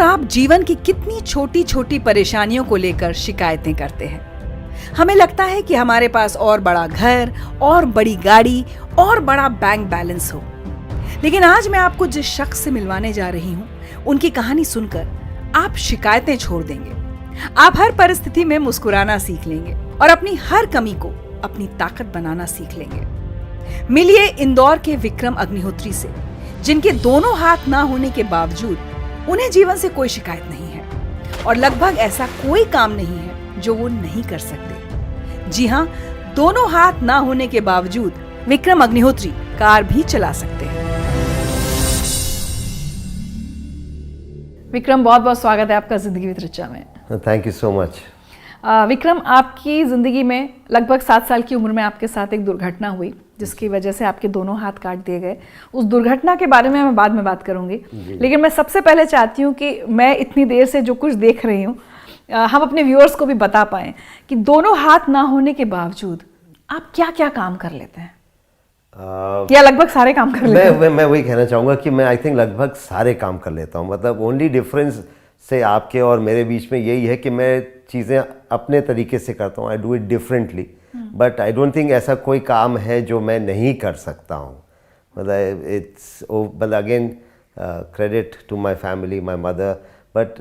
आप जीवन की कितनी छोटी छोटी परेशानियों को लेकर शिकायतें करते हैं। हमें लगता है कि हमारे पास और बड़ा घर, और बड़ी गाड़ी, और बड़ा बैंक बैलेंस हो। लेकिन आज मैं आपको जिस शख्स से मिलवाने जा रही हूँ, उनकी कहानी सुनकर आप शिकायतें छोड़ देंगे। आप हर परिस्थिति में मुस्कुराना सीख लेंगे और अपनी हर कमी को अपनी ताकत बनाना सीख लेंगे। मिलिए इंदौर के विक्रम अग्निहोत्री से, जिनके दोनों हाथ ना होने के बावजूद उन्हें जीवन से कोई शिकायत नहीं है और लगभग ऐसा कोई काम नहीं है जो वो नहीं कर सकते। जी हाँ, दोनों हाथ ना होने के बावजूद विक्रम अग्निहोत्री कार भी चला सकते हैं। विक्रम, बहुत बहुत स्वागत है आपका जिंदगी विद ऋचा में। Thank you so much. Vikram, आपकी ज़िंदगी में लगभग 7 साल की उम्र में आपके साथ एक दुर्घटना हुई जिसकी वजह से आपके दोनों हाथ काट दिए गए। उस दुर्घटना के बारे में मैं बाद में बात करूंगी, लेकिन मैं सबसे पहले चाहती हूँ कि मैं इतनी देर से जो कुछ देख रही हूँ, हम अपने व्यूअर्स को भी बता पाएँ कि दोनों हाथ ना होने के बावजूद आप क्या क्या काम कर लेते हैं, या लगभग सारे काम कर लेते हैं? मैं वही कहना चाहूँगा कि मैं आई थिंक लगभग सारे काम कर लेता हूँ। मतलब ओनली डिफरेंस से आपके और मेरे बीच में यही है कि मैं चीज़ें अपने तरीके से करता हूँ। I do it differently, but I don't think ऐसा कोई काम है जो मैं नहीं कर सकता हूँ। मतलब इट्स मतलब again credit to my family, my mother. But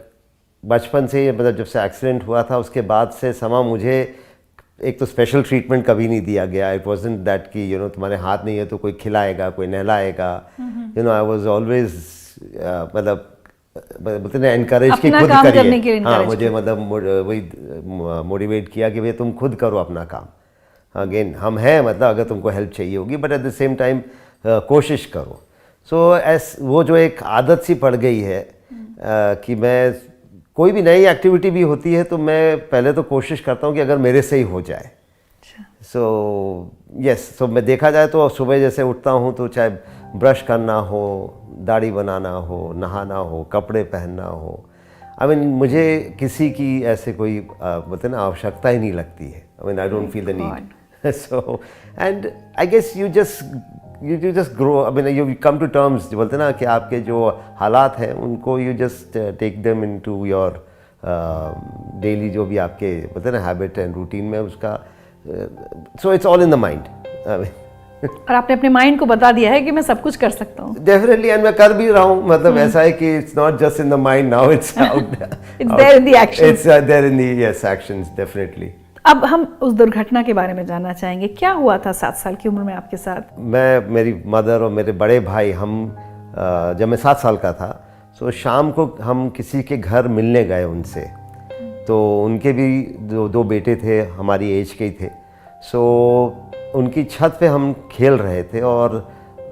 बचपन से, मतलब जब से एक्सीडेंट हुआ था उसके बाद से समा मुझे एक तो स्पेशल ट्रीटमेंट कभी नहीं दिया गया। इट वाजंट दैट कि तुम्हारे हाथ नहीं है तो कोई खिलाएगा, कोई नहलाएगा। आई वाज ऑलवेज मतलब बोलते ना एनकरेज कि खुद करिए। हाँ, मुझे मतलब वही मोटिवेट किया कि भैया तुम खुद करो अपना काम। अगेन हम हैं, मतलब अगर तुमको हेल्प चाहिए होगी, but at the same time कोशिश करो। सो वो जो एक आदत सी पड़ गई है कि मैं कोई भी नई एक्टिविटी भी होती है तो मैं पहले तो कोशिश करता हूँ कि अगर मेरे से ही हो जाए। सो यस, सो मैं देखा जाए तो सुबह जैसे उठता हूँ तो चाहे ब्रश करना हो, दाढ़ी बनाना हो, नहाना हो, कपड़े पहनना हो, आई मीन मुझे किसी की ऐसे कोई बोलते ना आवश्यकता ही नहीं लगती है। I mean I don't feel the need. So and I guess you just grow. I mean you come to terms, बोलते ना कि आपके जो हालात हैं उनको you just take them into your daily जो भी आपके बोलते ना हैबिट एंड रूटीन में उसका। So it's all in the mind. और आपने अपने माइंड को बता दिया है कि मैं सब कुछ कर सकता हूँ। डेफिनेटली, एंड मैं कर भी रहा हूँ। मतलब ऐसा है कि it's not just in the mind now, it's out. It's there in the actions. It's there in the yes actions, definitely. अब हम उस दुर्घटना के बारे में जानना चाहेंगे। क्या हुआ था 7 साल की उम्र में आपके साथ? मेरी मदर और मेरे बड़े भाई, हम जब मैं 7 साल का था, तो शाम को हम किसी के घर मिलने गए उनसे। तो उनके भी दो बेटे थे, हमारी एज के ही थे। सो उनकी छत पे हम खेल रहे थे और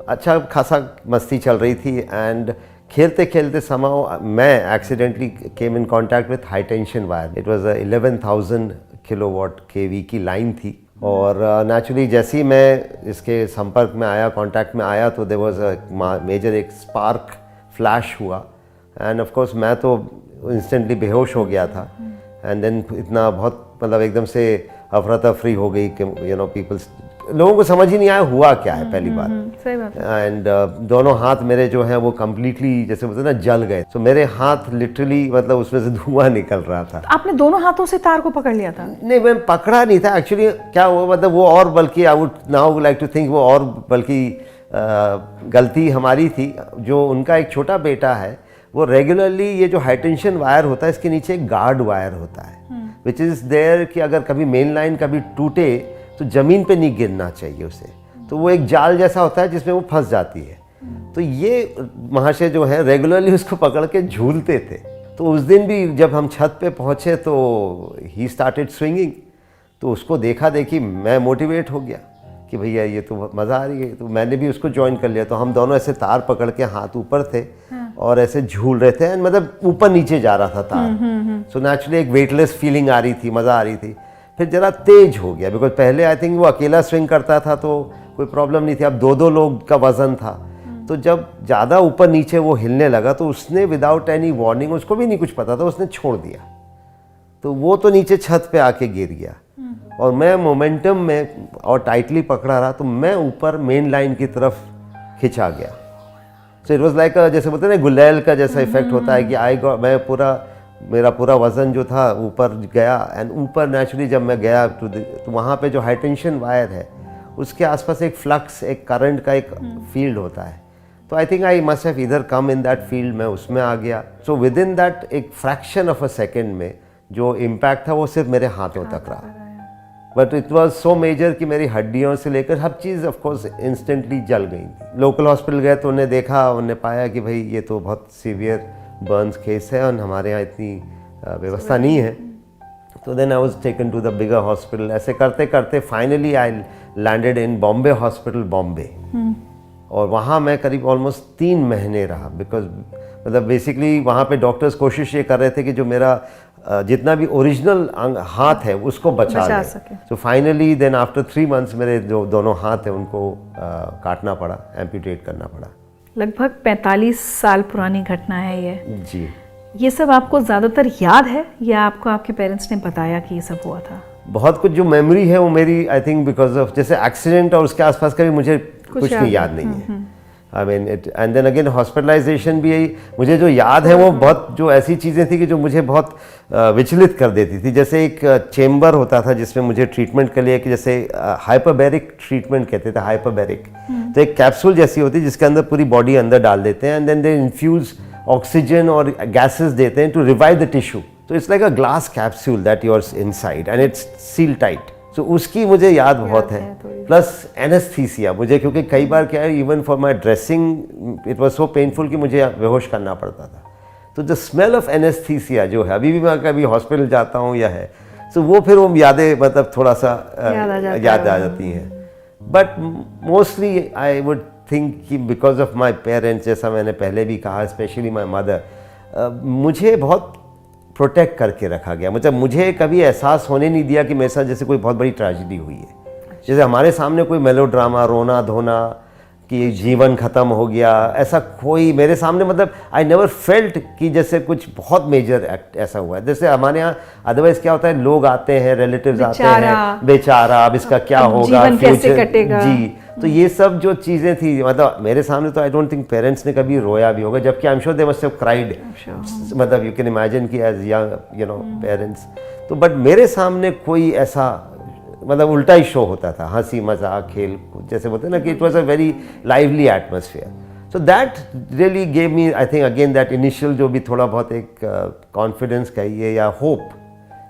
अच्छा खासा मस्ती चल रही थी। एंड खेलते खेलते समाओ मैं accidentally came in contact with high tension wire. It was 11,000 kilowatt KV की लाइन थी। और नेचुरली जैसे ही मैं इसके संपर्क में आया, कांटेक्ट में आया, तो देयर वाज अ मेजर एक स्पार्क फ्लैश हुआ। एंड ऑफ कोर्स मैं तो इंस्टेंटली बेहोश हो गया था। एंड देन इतना बहुत मतलब एकदम से अफरा तफरी हो गई कि पीपल्स, लोगों को समझ ही नहीं आया हुआ क्या है पहली बार। सही बात है। एंड दोनों हाथ मेरे जो हैं वो कम्प्लीटली जैसे बोलते ना जल गए। तो मेरे हाथ लिटरली मतलब उसमें से धुआं निकल रहा था। तो आपने दोनों हाथों से तार को पकड़ लिया था? नहीं, मैं पकड़ा नहीं था एक्चुअली। क्या हुआ, मतलब वो और बल्कि I would now like to think वो और बल्कि गलती हमारी थी। जो उनका एक छोटा बेटा है, वो रेगुलरली ये जो हाई टेंशन वायर होता है इसके नीचे एक गार्ड वायर होता है, विच इज़ देयर कि अगर कभी मेन लाइन कभी टूटे तो ज़मीन पे नहीं गिरना चाहिए उसे। तो वो एक जाल जैसा होता है जिसमें वो फंस जाती है। तो ये महाशय जो है रेगुलरली उसको पकड़ के झूलते थे। तो उस दिन भी जब हम छत पे पहुँचे तो ही स्टार्टेड स्विंगिंग। तो उसको देखा देखी मैं मोटिवेट हो गया कि भैया ये तो मज़ा आ रही है। तो मैंने भी उसको ज्वाइन कर लिया। तो हम दोनों ऐसे तार पकड़ के हाथ ऊपर थे और ऐसे झूल रहे थे। एंड मतलब ऊपर नीचे जा रहा था तार। सो नेचुरली एक वेटलेस फीलिंग आ रही थी, मज़ा आ रही थी। फिर ज़रा तेज हो गया, बिकॉज पहले आई थिंक वो अकेला स्विंग करता था तो कोई प्रॉब्लम नहीं थी। अब 2-2 लोग का वज़न था। तो जब ज़्यादा ऊपर नीचे वो हिलने लगा तो उसने विदाउट एनी वार्निंग, उसको भी नहीं कुछ पता था, उसने छोड़ दिया। तो वो तो नीचे छत पे आके गिर गया और मैं मोमेंटम में और टाइटली पकड़ा रहा तो मैं ऊपर मेन लाइन की तरफ खिंचा गया। सो इट वाज लाइक जैसे बोलते हैं ना गुलेल का जैसा इफेक्ट होता है कि मेरा पूरा वज़न जो था ऊपर गया, एंड ऊपर नेचुरली जब मैं गया तो वहाँ पे जो हाई टेंशन वायर है उसके आसपास एक फ्लक्स, एक करंट का एक फील्ड होता है। तो I think I must have इधर कम इन दैट फील्ड, मैं उसमें आ गया। सो विद इन दैट एक फ्रैक्शन ऑफ अ सेकेंड में जो इम्पैक्ट था वो सिर्फ मेरे हाथों तक रहा, but it was so major कि मेरी हड्डियों से लेकर हर चीज़ ऑफकोर्स इंस्टेंटली जल गई थी। लोकल हॉस्पिटल गए तो उन्हें देखा, उन्हें पाया कि भाई ये तो बहुत सीवियर बर्न्स केस है और हमारे यहाँ इतनी व्यवस्था नहीं है। तो then I was taken to the bigger hospital. ऐसे करते करते finally I landed in Bombay hospital, Bombay. और वहाँ मैं करीब ऑलमोस्ट 3 महीने रहा, बिकॉज मतलब बेसिकली वहाँ पे डॉक्टर्स कोशिश ये कर रहे थे कि जो मेरा जितना भी ओरिजिनल हाथ है उसको बचा सके। तो फाइनली देन आफ्टर 3 मंथ्स मेरे जो दोनों हाथ हैं उनको काटना पड़ा, एम्पूटेट करना पड़ा। लगभग 45 साल पुरानी घटना है ये। जी। ये सब आपको ज़्यादातर याद है या आपको आपके पेरेंट्स ने बताया कि ये सब हुआ था? बहुत कुछ जो मेमोरी है वो मेरी आई थिंक बिकॉज ऑफ जैसे एक्सीडेंट और उसके आसपास का भी मुझे कुछ नहीं याद नहीं है। I mean it, and then again hospitalisation भी यही मुझे जो याद है वो बहुत जो ऐसी चीज़ें थी कि जो मुझे बहुत विचलित कर देती थी। जैसे एक चेम्बर होता था जिसमें मुझे ट्रीटमेंट के लिए कि जैसे हाइपरबैरिक ट्रीटमेंट कहते थे, हाइपरबैरिक। तो एक कैप्सूल जैसी होती है जिसके अंदर पूरी बॉडी अंदर डाल देते हैं, and then they infuse oxygen और गैसेस देते हैं टू रिवाइव द टिश्यू। तो it's like a glass capsule that yours inside and it's seal tight. So उसकी मुझे याद बहुत है, प्लस एनेस्थीसिया मुझे, क्योंकि कई बार क्या है even for my dressing it was so painful कि मुझे बेहोश करना पड़ता था। तो द स्मेल ऑफ एनेस्थीसिया जो है, अभी भी मैं कभी हॉस्पिटल जाता हूँ या है, सो वो फिर वो यादें मतलब थोड़ा सा याद आ जाती हैं। But mostly I would think कि बिकॉज ऑफ माई पेरेंट्स, जैसा मैंने पहले भी कहा, स्पेशली माई मदर, मुझे बहुत प्रोटेक्ट करके रखा गया। मतलब मुझे कभी एहसास होने नहीं दिया कि मेरे साथ जैसे कोई बहुत बड़ी ट्रेजेडी हुई है। जैसे हमारे सामने कोई मेलोड्रामा, रोना धोना कि जीवन ख़त्म हो गया, ऐसा कोई मेरे सामने, मतलब आई नेवर फेल्ट कि जैसे कुछ बहुत मेजर एक्ट ऐसा हुआ है। जैसे हमारे यहाँ अदरवाइज क्या होता है, लोग आते हैं, रिलेटिव्स आते हैं, बेचारा अब इसका क्या होगा, कैसे कटेगा। जी। तो ये सब जो चीज़ें थी, मतलब मेरे सामने तो आई डोंट थिंक पेरेंट्स ने कभी रोया भी होगा, जबकि आई am sure they must have cried. मतलब यू कैन इमेजिन कि एज यंग पेरेंट्स। तो बट मेरे सामने कोई ऐसा मतलब उल्टा ही शो होता था, हंसी मजाक खेल कूद, जैसे बोलते हैं ना कि it was a very lively atmosphere. So that really gave me I think again that initial जो भी थोड़ा बहुत एक कॉन्फिडेंस कहिए या होप,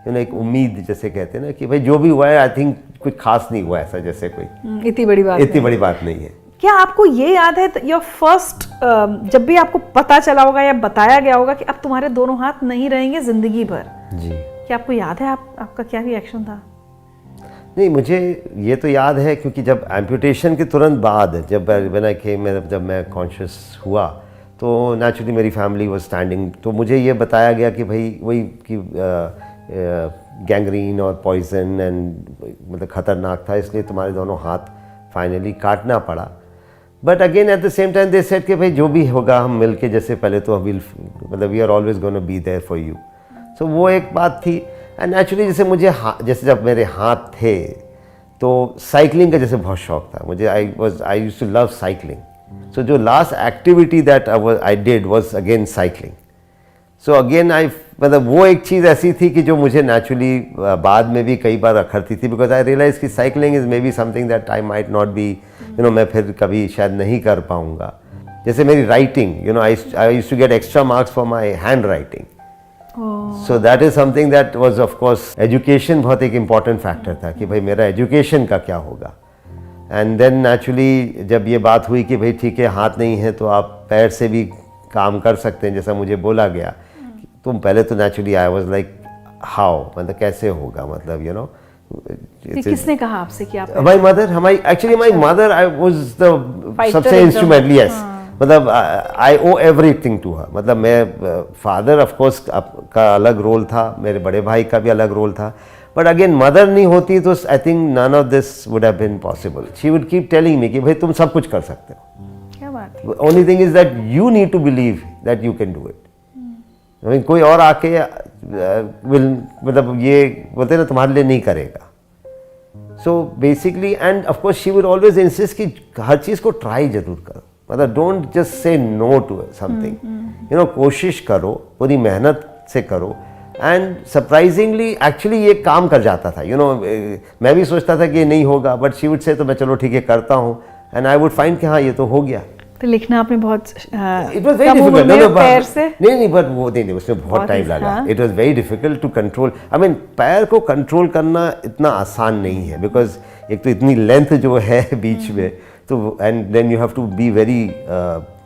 एक उम्मीद जैसे कहते हैं ना कि भाई जो भी हुआ है आई थिंक कुछ खास नहीं हुआ ऐसा, जैसे कोई इतनी बड़ी बात नहीं है। क्या आपको ये याद है योर फर्स्ट, जब भी आपको पता चला होगा या बताया गया होगा कि अब तुम्हारे दोनों हाथ नहीं रहेंगे जिंदगी भर, जी, क्या आपको याद है आपका क्या रिएक्शन था? नहीं, मुझे ये तो याद है क्योंकि जब एम्पूटेशन के तुरंत बाद जब मैं कॉन्शियस हुआ तो नेचुरली मेरी फैमिली वाज स्टैंडिंग। तो मुझे ये बताया गया कि भाई वही कि गैंग्रीन और पॉइजन एंड मतलब ख़तरनाक था, इसलिए तुम्हारे दोनों हाथ फाइनली काटना पड़ा। But again eight the same time they said कि भाई जो भी होगा हम मिल के, जैसे पहले तो मतलब we are always gonna be there for you. So वो एक बात थी। एंड नेचुरली जैसे मुझे जैसे जब मेरे हाथ थे तो साइकिलिंग का जैसे बहुत शौक था मुझे। I used to love cycling. So जो last activity that I did was again cycling. So again मतलब वो एक चीज़ ऐसी थी कि जो मुझे नेचुरली बाद में भी कई बार अखरती थी, बिकॉज आई रियलाइज कि cycling is maybe something that I might not be मैं फिर कभी शायद नहीं कर पाऊँगा। जैसे मेरी writing, I used to get extra marks for my handwriting. So that is something that was of course education बहुत एक इम्पॉर्टेंट फैक्टर था कि भाई मेरा एजुकेशन का क्या होगा। एंड देन नेचुरली जब ये बात हुई कि भाई ठीक है हाथ नहीं है तो आप पैर से भी काम कर सकते हैं, जैसा मुझे बोला गया, तो पहले तो naturally I was like how, मतलब कैसे होगा, मतलब किसने कहा आपसे कि आप? My mother, my mother I was the सबसे इंस्ट्रूमेंटली, यस। मतलब आई ओ एवरीथिंग टू हर। मतलब मैं फादर ऑफ कोर्स का अलग रोल था, मेरे बड़े भाई का भी अलग रोल था, बट अगेन मदर नहीं होती तो I think none of this would have been possible. She would keep telling me कि भाई तुम सब कुछ कर सकते हो, क्या बात है। Only thing is that you need to believe that you can do it. I mean कोई और आके मतलब ये बोलते ना तुम्हारे लिए नहीं करेगा। So basically and of course she would always insist कि हर चीज़ को ट्राई जरूर करो, मतलब don't just say no to something, you know, कोशिश करो, पूरी मेहनत से करो, एंड सरप्राइजिंगली एक्चुअली ये काम कर जाता था, यू नो। मैं भी सोचता था कि ये नहीं होगा, बट शी वुड से तो मैं चलो ठीक है करता हूँ, एंड आई वुड फाइंड कि हाँ ये तो हो गया। तो लिखना आपने बहुत इट वाज वेरी डिफिकल्ट, पैर से नहीं बट वो नहीं, उसमें बहुत टाइम लगा। It was very difficult to control, I mean पैर को कंट्रोल करना इतना आसान नहीं है, बिकॉज एक तो इतनी लेंथ जो है बीच में, तो and then you have to be very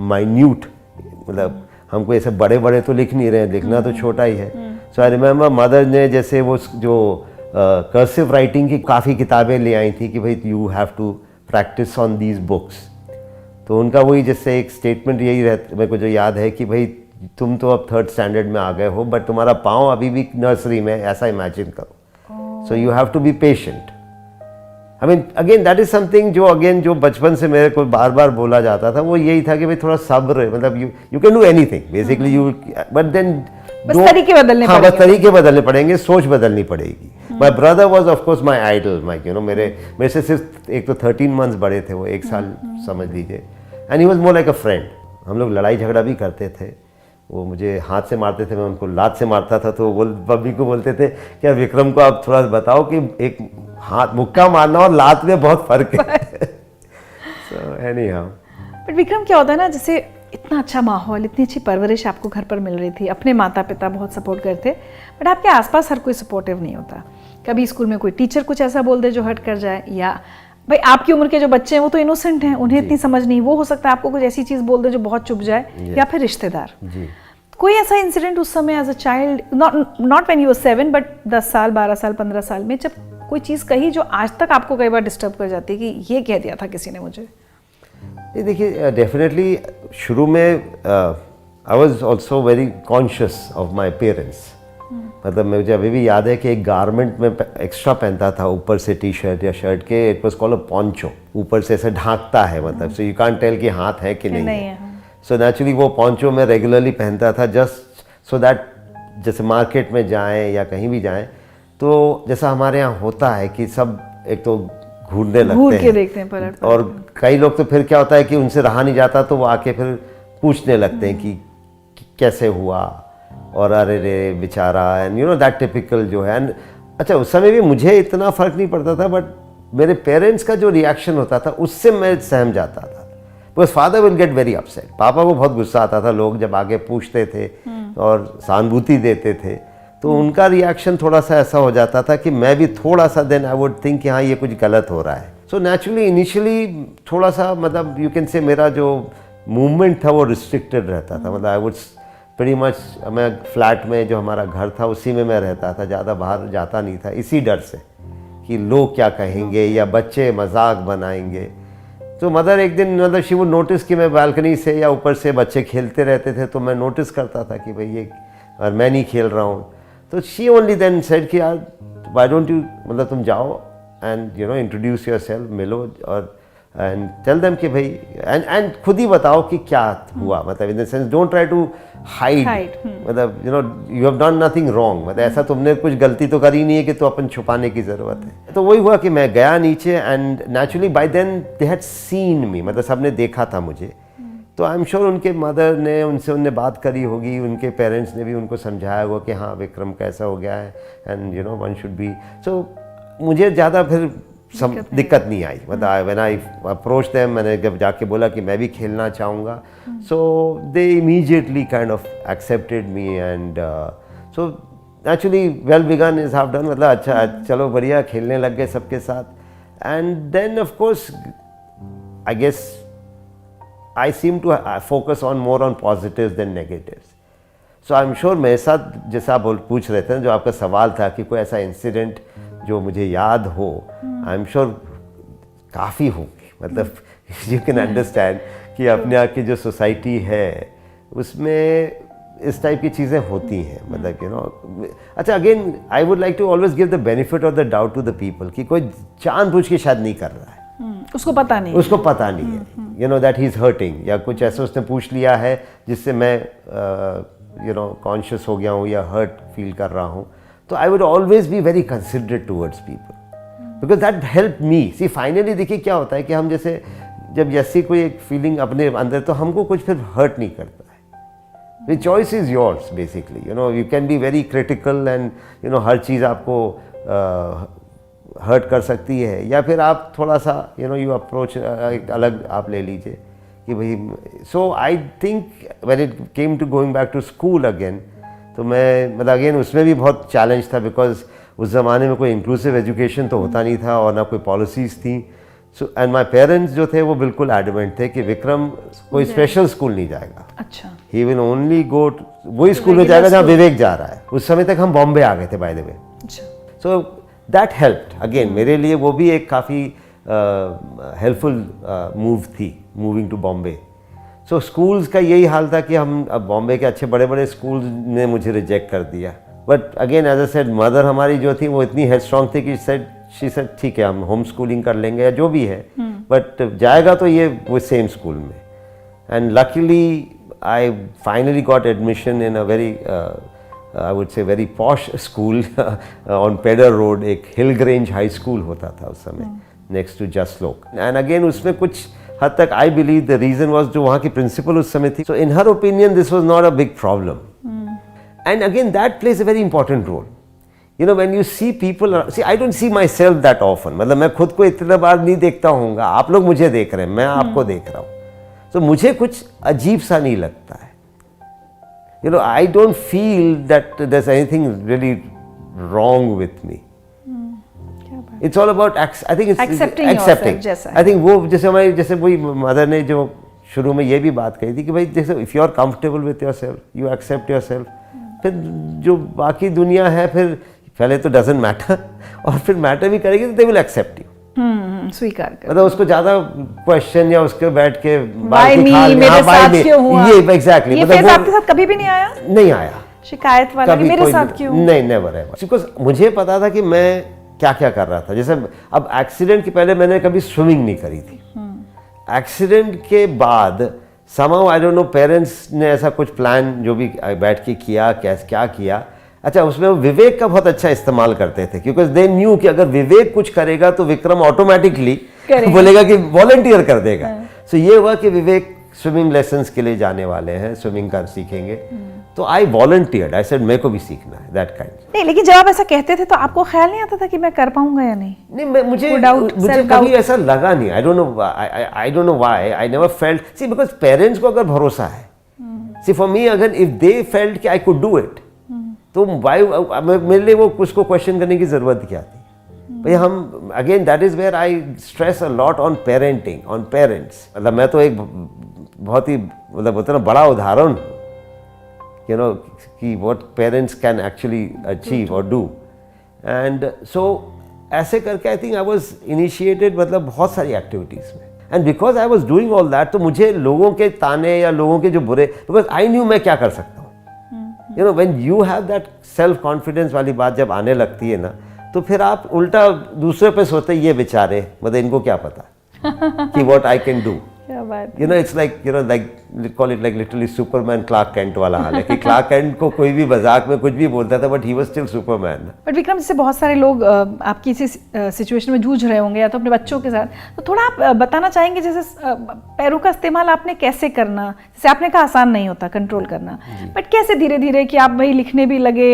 minute, मतलब हमको ऐसे बड़े बड़े तो लिख नहीं रहे, लिखना तो छोटा ही है। सो आई रिमेम्बर मदर ने जैसे वो जो कर्सिव राइटिंग की काफ़ी किताबें ले आई थी कि भाई you have to practise on these books, तो उनका वही जैसे एक स्टेटमेंट यही रहता, मेरे को जो याद है कि भाई तुम तो अब 3rd स्टैंडर्ड में आ गए हो, बट तुम्हारा पाँव अभी भी नर्सरी में, ऐसा इमेजिन करो। So you have to be patient. I mean again that is something जो अगेन जो बचपन से मेरे को बार बार बोला जाता था, वो यही था कि भाई थोड़ा सब्र, मतलब you can do anything basically, you but then बस तरीके बदलने हाँ, पड़ेंगे। बस तरीके बदलने पड़ेंगे, सोच बदलनी पड़ेगी। My brother was of course my idol, my you know, मेरे से सिर्फ एक तो 13 मंथ्स बड़े थे वो, 1 साल समझ लीजिए, and he was more like a friend. हम लोग लड़ाई झगड़ा भी करते थे, वो मुझे हाथ से मारते थे, मैं उनको लात से मारता था, तो वो मम्मी को बोलते थे क्या विक्रम को आप थोड़ा बताओ कि एक हाथ मुक्का मारना और लात में बहुत फर्क है। सो एनीहाउ, बट विक्रम क्या होता है ना, जैसे इतना अच्छा माहौल, इतनी अच्छी परवरिश आपको घर पर मिल रही थी, अपने माता पिता बहुत सपोर्ट करते, बट आपके आसपास हर कोई सपोर्टिव नहीं होता। कभी स्कूल में कोई टीचर कुछ ऐसा बोल दे जो हट कर जाए, या भाई आपकी उम्र के जो बच्चे हैं वो तो इनोसेंट हैं, उन्हें इतनी समझ नहीं, वो हो सकता है आपको कुछ ऐसी चीज़ बोल दे जो बहुत चुभ जाए, या फिर रिश्तेदार। कोई ऐसा इंसिडेंट उस समय as a child, not when you were 7 but 10 साल 12 साल 15 साल में, जब कोई चीज़ कही जो आज तक आपको कई बार डिस्टर्ब कर जाती है कि ये कह दिया था किसी ने मुझे? ये देखिए डेफिनेटली शुरू में I was also very conscious of my parents. मतलब मुझे अभी भी याद है कि एक गारमेंट में एक्स्ट्रा पहनता था ऊपर से टी शर्ट या शर्ट के, it was called a poncho, ऊपर से ऐसे ढांकता है, मतलब सो यू कांट टेल कि हाथ है कि नहीं है। सो नेचुरली वो पॉन्चो मैं रेगुलरली पहनता था, जस्ट सो दैट जैसे मार्केट में जाएं या कहीं भी जाएं, तो जैसा हमारे यहाँ होता है कि सब एक तो घूरने लगते हैं, देखते हैं पलट, और कई लोग तो फिर क्या होता है कि उनसे रहा नहीं जाता, तो वो आके फिर पूछने लगते हैं कि कैसे हुआ, और अरे रे बेचारा, and you know that typical जो है। अच्छा उस समय भी मुझे इतना फ़र्क नहीं पड़ता था, बट मेरे पेरेंट्स का जो रिएक्शन होता था उससे मैं सहम जाता था, because father will get very upset. पापा को बहुत गुस्सा आता था, लोग जब आगे पूछते थे और सहानुभूति देते थे, तो उनका रिएक्शन थोड़ा सा ऐसा हो जाता था कि मैं भी थोड़ा सा देन आई वुड थिंक कि हाँ ये कुछ गलत हो रहा है। सो नेचुरली इनिशियली थोड़ा सा, मतलब यू कैन से मेरा जो मूवमेंट था वो रिस्ट्रिक्टेड रहता था, मतलब आई वुड प्रीटी मच, मैं फ्लैट में जो हमारा घर था उसी में मैं रहता था, ज़्यादा बाहर जाता नहीं था, इसी डर से कि लोग क्या कहेंगे या बच्चे मजाक बनाएंगे। तो मदर एक दिन, मतलब शी वुड नोटिस कि मैं बालकनी से या ऊपर से बच्चे खेलते रहते थे, तो मैं नोटिस करता था कि भाई ये, और मैं नहीं खेल रहा हूँ, तो शी ओनली देन सेड कि यार व्हाई डोंट यू, मतलब तुम जाओ and you know introduce yourself, मिलो और एंड टेल देम कि भाई एंड खुद ही बताओ कि क्या हुआ, मतलब in the sense don't try to hide, मतलब you know you have done nothing wrong, मतलब ऐसा तुमने कुछ गलती तो करी नहीं है कि तो अपन छुपाने की ज़रूरत है। तो वही हुआ कि मैं गया नीचे, and naturally by then they had seen me, मतलब सबने देखा था मुझे, तो आई एम श्योर उनके मदर ने उनने बात करी होगी, उनके पेरेंट्स ने भी उनको समझाया होगा कि हाँ विक्रम कैसा हो गया है, and you know one should be. So मुझे ज़्यादा फिर दिक्कत नहीं आई, मतलब व्हेन आई अप्रोच देम, मैंने जब जाके बोला कि मैं भी खेलना चाहूँगा, so they immediately kind of accepted me, and so naturally well begun is half done, मतलब अच्छा चलो बढ़िया, खेलने लग गए सबके साथ, and then of course I guess I seem to focus on more on positives than negatives. So I'm sure मेरे साथ, जैसा आप पूछ रहे थे, जो आपका सवाल था कि कोई ऐसा इंसिडेंट जो मुझे याद हो, आई एम श्योर काफ़ी होंगे, मतलब यू कैन अंडरस्टैंड कि अपने यहाँ की जो सोसाइटी है उसमें इस टाइप की चीज़ें होती हैं, मतलब यू नो। अच्छा again I would like to always give the benefit of the doubt to the people कि कोई जानबूझ के शायद नहीं कर रहा है, उसको पता नहीं, उसको पता नहीं है, you know that he is hurting, या कुछ ऐसा उसने पूछ लिया है जिससे मैं यू नो कॉन्शियस हो गया हूँ या हर्ट फील कर रहा हूँ, तो I would always be very considerate towards people, because that help me. See finally देखिए क्या होता है कि हम जैसे जब ऐसी कोई एक फीलिंग अपने अंदर, तो हमको कुछ फिर हर्ट नहीं करता है। The choice is yours basically, you know, you can be very critical and you know हर चीज़ आपको हर्ट कर सकती है, या फिर आप थोड़ा सा यू नो यू अप्रोच एक अलग आप ले लीजिए कि भाई। So I think when it came to going back to school again, तो मैं मतलब अगेन उसमें भी बहुत चैलेंज था, बिकॉज उस ज़माने में कोई इंक्लूसिव एजुकेशन तो होता नहीं था और ना कोई पॉलिसीज़ थी। सो एंड माई पेरेंट्स जो थे वो बिल्कुल एडमेंट थे कि विक्रम कोई स्पेशल स्कूल नहीं जाएगा, अच्छा, ही विल ओनली गो वही स्कूल में जाएगा जहाँ विवेक जा रहा है। उस समय तक हम बॉम्बे आ गए थे बाय द वे। अच्छा, सो दैट हेल्प्ड अगेन, मेरे लिए वो भी एक काफ़ी हेल्पफुल मूव थी, moving to Bombay. So schools का यही हाल था कि हम अब बॉम्बे के अच्छे बड़े बड़े स्कूल्स ने मुझे रिजेक्ट कर दिया। But again as a said, mother हमारी जो थी वो इतनी हेडस्ट्रॉन्ग थी कि शी सेड ठीक है हम होम स्कूलिंग कर लेंगे या जो भी है, बट जाएगा तो ये वो सेम स्कूल में। And luckily I finally got admission in a very I would say very posh school on Pedder Road. एक हिल ग्रेंज हाई स्कूल होता था उस समय next to Jaslok. And again उसमें कुछ हद तक I believe the reason was जो वहाँ की प्रिंसिपल उस समय थी, so in her opinion this was not a big problem. And again that plays a very important role, you know when you see people, see I don't see myself that often, मतलब मैं खुद को इतना बार नहीं देखता हूँगा, आप लोग मुझे देख रहे हैं, मैं आपको देख रहा हूँ, तो मुझे कुछ अजीब सा नहीं लगता है। You know, I don't feel that there's anything really wrong with me. It's all about I think it's Accepting accepting. yourself जैसा है। I think वो जैसे हमारी जैसे वही मदर ने जो शुरू में ये भी बात कही थी कि भाई जैसे if you are comfortable with yourself, you accept yourself, फिर जो बाकी दुनिया है फिर पहले तो doesn't matter और फिर मैटर भी करेगी तो they will accept you. स्वीकार कर, मतलब उसको ज्यादा क्वेश्चन या उसके बैठ के Why me? मेरे साथ क्यों हुआ? ये एग्जैक्टली, ये फेज आपके साथ कभी भी नहीं आया? नहीं आया शिकायत वाला कि मेरे साथ क्यों? नहीं, नेवर एवर, बिकॉज मुझे पता था कि मैं क्या क्या कर रहा था। जैसे अब एक्सीडेंट के पहले मैंने कभी स्विमिंग नहीं करी थी, एक्सीडेंट के बाद somehow I don't no parents ने ऐसा कुछ प्लान जो भी बैठ के किया, क्या किया। अच्छा, उसमें वो विवेक का बहुत अच्छा इस्तेमाल करते थे क्योंकि दे न्यू कि अगर विवेक कुछ करेगा तो विक्रम ऑटोमेटिकली बोलेगा कि वॉलंटियर कर देगा। सो ये हुआ कि विवेक स्विमिंग लेसन्स के लिए जाने वाले हैं, स्विमिंग कर सीखेंगे, तो आई वॉलंटियर्ड, आई सेड मेरे को भी सीखना है दैट काइंड। नहीं, लेकिन जब आप ऐसा कहते थे तो आपको ख्याल नहीं आता था कि मैं कर पाऊंगा या नहीं? नहीं, मुझे कभी ऐसा लगा नहीं। I don't know why I never felt, see because parents को अगर भरोसा है, सी फॉर मी अगर इफ दे फेल्ट कि आई कुड डू इट, तो मेरे लिए वो उसको क्वेश्चन करने की जरूरत क्या थी भाई। हम again that is where I stress a lot on parenting, on parents. मतलब मैं तो एक बहुत ही मतलब होता है ना बड़ा उदाहरण, यू नो, कि what parents can actually achieve और डू। एंड सो ऐसे करके आई थिंक आई वाज इनिशिएटेड मतलब बहुत सारी एक्टिविटीज़ में, and because I was doing all that, तो मुझे लोगों के ताने या लोगों के जो बुरे, बिकॉज आई न्यू मैं क्या कर सकता हूँ। You know when you have that self confidence वाली बात जब आने लगती है ना, तो फिर आप उल्टा दूसरे पे सोचते ये बेचारे, मतलब इनको क्या पता कि what I can do. You know it's like you know like call it like literally Superman Clark Kent वाला हाल है कि क्लार्क कैंट को कोई भी मजाक में कुछ भी बोलता था but he was still Superman. But Vikram, जैसे बहुत सारे लोग आपकी इसी सिचुएशन में जूझ रहे होंगे या तो अपने बच्चों के साथ, तो थोड़ा आप बताना चाहेंगे जैसे पैरों का इस्तेमाल आपने कैसे करना, जैसे आपने कहा आसान नहीं होता कंट्रोल करना, बट कैसे धीरे धीरे कि आप वही लिखने भी लगे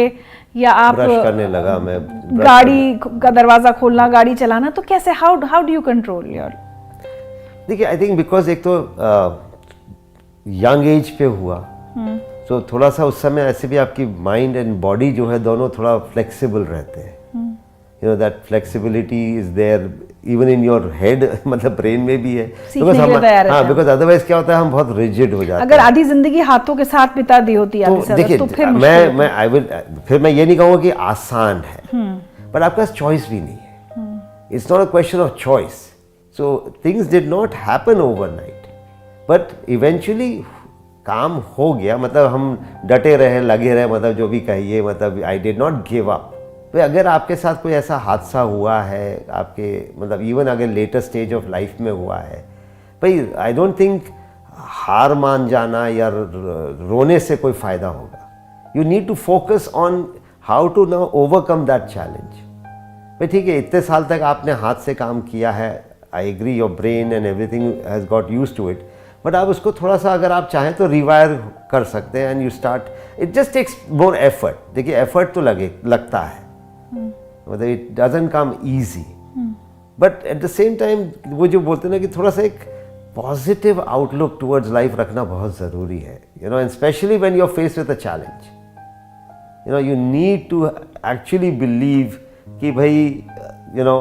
या आप ब्रश करने लगा, मैं गाड़ी का दरवाजा खोलना, गाड़ी चलाना, तो कैसे how do you control your? देखिए आई थिंक बिकॉज एक तो यंग एज पे हुआ, तो थोड़ा सा उस समय ऐसे भी आपकी माइंड एंड बॉडी जो है दोनों थोड़ा फ्लेक्सिबल रहते हैं। You know that flexibility is there even in your head, मतलब ब्रेन में भी है, बिकॉज अदरवाइज क्या होता है हम बहुत रिजिड हो जाते हैं। अगर आधी जिंदगी हाथों के साथ बिता दी होती है तो देखिए मैं ये नहीं कहूँगा कि आसान है, बट आपके पास चॉइस भी नहीं है। It's not a question of choice. So things did not happen overnight, but eventually काम हो गया, मतलब हम डटे रहे, लगे रहे, मतलब जो भी कहिए, मतलब I did not give up। तो अगर आपके साथ कोई ऐसा हादसा हुआ है आपके, मतलब इवन अगर लेटर स्टेज ऑफ लाइफ में हुआ है, भाई आई डोंट थिंक हार मान जाना या रोने से कोई फ़ायदा होगा। You need to focus on how to now overcome that challenge. भाई ठीक है, इतने साल तक आपने हाथ से काम किया है, I agree your brain and everything has got use to it, but आप उसको थोड़ा सा अगर आप चाहें तो रिवायर कर सकते हैं and you start. It just takes more effort. देखिए एफर्ट तो लगता है, मतलब it doesn't come easy, but at the same time वो जो बोलते हैं ना कि थोड़ा सा एक पॉजिटिव आउटलुक टुवर्ड्स लाइफ रखना बहुत ज़रूरी है, you know, and especially when you are faced with a challenge, you know, you need to actually believe कि भाई, you know,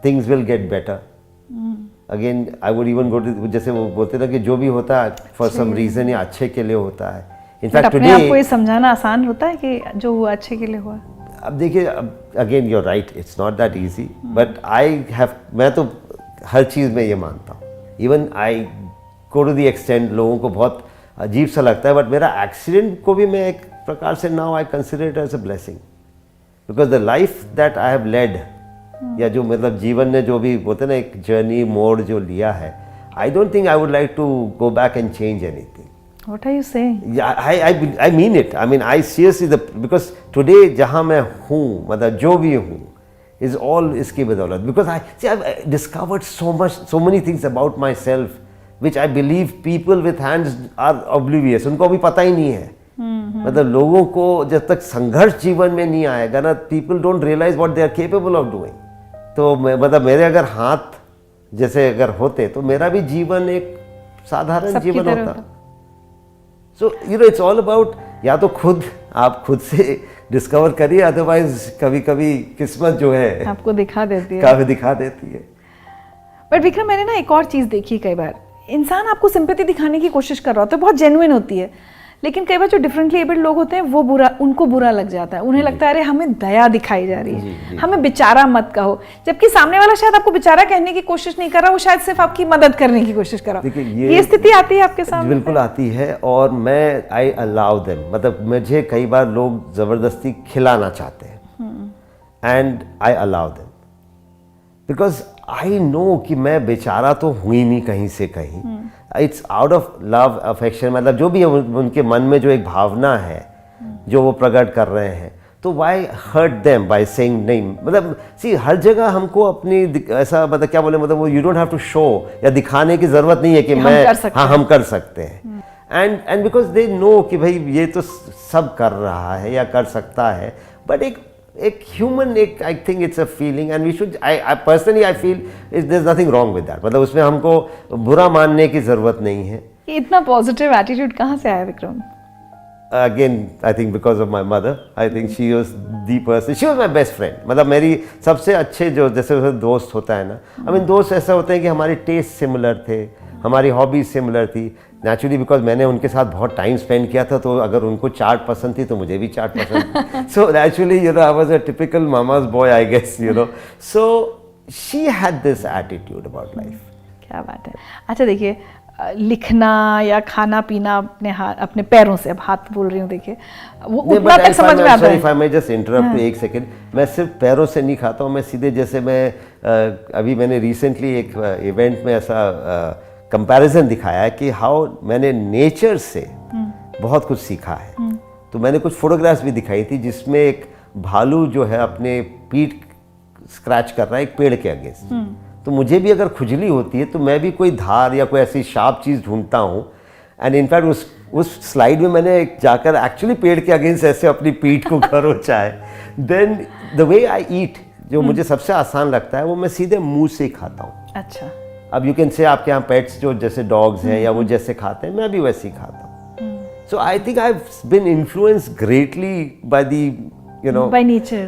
things will get better. Again I would even go to, जैसे वो बोलते ना कि जो भी होता है फॉर सम रीजन या अच्छे के लिए होता है। इनफैक्ट अपने आप को ये समझाना आसान होता है कि जो हुआ अच्छे के लिए हुआ। अब देखिए, again you are right, it's not that easy, but मैं तो हर चीज़ में ये मानता हूँ। Even I go to the extent, लोगों को बहुत अजीब सा लगता है, बट मेरा एक्सीडेंट को भी मैं एक प्रकार से now I consider it as a blessing, because the life that I have led, या जो मतलब जीवन ने जो भी बोलते ना एक जर्नी मोड़ जो लिया है, I don't think I would like to go back and change anything. What are you saying? Yeah, I mean it. I mean, I seriously, because today जहाँ मैं हूँ, मतलब जो भी हूँ, is all इसकी बदौलत, because I've discovered so many things about myself, which I believe people with hands are oblivious. उनको अभी पता ही नहीं है। मतलब लोगों को जब तक संघर्ष जीवन में नहीं आएगा ना, people don't realize what they are capable of doing. तो मतलब मेरे अगर हाथ जैसे अगर होते तो मेरा भी जीवन एक साधारण जीवन होता। So you know, it's all about, या तो आप खुद से डिस्कवर करिए, अदरवाइज कभी कभी किस्मत जो है आपको दिखा देती है, काफी दिखा देती है। बट विक्रम, मैंने ना एक और चीज़ देखी, कई बार इंसान आपको सिंपैथी दिखाने की कोशिश कर रहा होता है, बहुत जेन्युइन होती है, लेकिन कई बार जो डिफरेंटली एबल्ड लोग होते हैं वो उनको बुरा लग जाता है, उन्हें लगता है अरे हमें दया दिखाई जा रही है, हमें बेचारा मत कहो, जबकि सामने वाला शायद आपको बेचारा कहने की कोशिश नहीं कर रहा, वो शायद सिर्फ आपकी मदद करने की कोशिश कर रहा। देखिए ये स्थिति आती है आपके सामने? बिल्कुल आती है, और मैं आई अलाउ देम, मतलब मुझे कई बार लोग जबरदस्ती खिलाना चाहते हैं and I allow them, because I know कि मैं बेचारा तो हुई नहीं कहीं से कहीं, it's out of love affection, मतलब जो भी उनके मन में जो एक भावना है जो वो प्रकट कर रहे हैं, तो why hurt them by saying नहीं, मतलब सी हर जगह हमको अपनी ऐसा मतलब क्या बोले, मतलब वो you don't have to show या दिखाने की जरूरत नहीं है कि मैं हम कर सकते हैं, एंड बिकॉज दे नो कि भाई ये तो सब कर रहा है या कर सकता है, बट एक ह्यूमन, एक I think it's a feeling and we should, I personally I feel there is nothing wrong with that, मतलब उसमें हमको बुरा मानने की जरूरत नहीं है। ये इतना पॉजिटिव एटीट्यूड कहाँ से आया Vikram? Again, I think because of my mother. I think she was the person. She was my best friend. मतलब मेरी सबसे अच्छे जो जैसे दोस्त होता है ना, I mean दोस्त ऐसा होते हैं कि हमारे टेस्ट सिमिलर थे, हमारी हॉबीज सिमिलर थी, नेचुरली बिकॉज मैंने उनके साथ बहुत टाइम स्पेंड किया था, तो अगर उनको चाट पसंद थी तो मुझे भी चाट पसंद थी, so naturally you know I was a typical mama's boy I guess, you know, so she had this attitude about life. क्या बात है। अच्छा देखिए, लिखना या खाना पीना अपने पैरों से, अब हाथ बोल रही हूँ, देखिए वो उतना तक समझ में आता है। If I may just interrupt एक सेकंड, मैं सिर्फ पैरों से नहीं खाता हूँ, मैं सीधे जैसे मैं अभी मैंने रिसेंटली एक इवेंट में ऐसा कंपैरिजन दिखाया है कि हाउ मैंने नेचर से बहुत कुछ सीखा है। तो मैंने कुछ फोटोग्राफ्स भी दिखाई थी जिसमें एक भालू जो है अपने पीठ स्क्रैच कर रहा है एक पेड़ के अगेंस्ट, तो मुझे भी अगर खुजली होती है तो मैं भी कोई धार या कोई ऐसी शार्प चीज़ ढूंढता हूँ, एंड इनफैक्ट उस स्लाइड में मैंने जाकर एक्चुअली पेड़ के अगेंस्ट ऐसे अपनी पीठ को खरोचा है। देन द वे आई ईट, जो मुझे सबसे आसान लगता है वो मैं सीधे मुंह से ही खाता हूँ। अच्छा, अब यू कैन से आपके यहाँ पेट्स जो जैसे डॉग्स हैं या वो जैसे खाते हैं, मैं भी वैसे ही खाता हूँ। So I think I have been influenced greatly by the you know, by nature.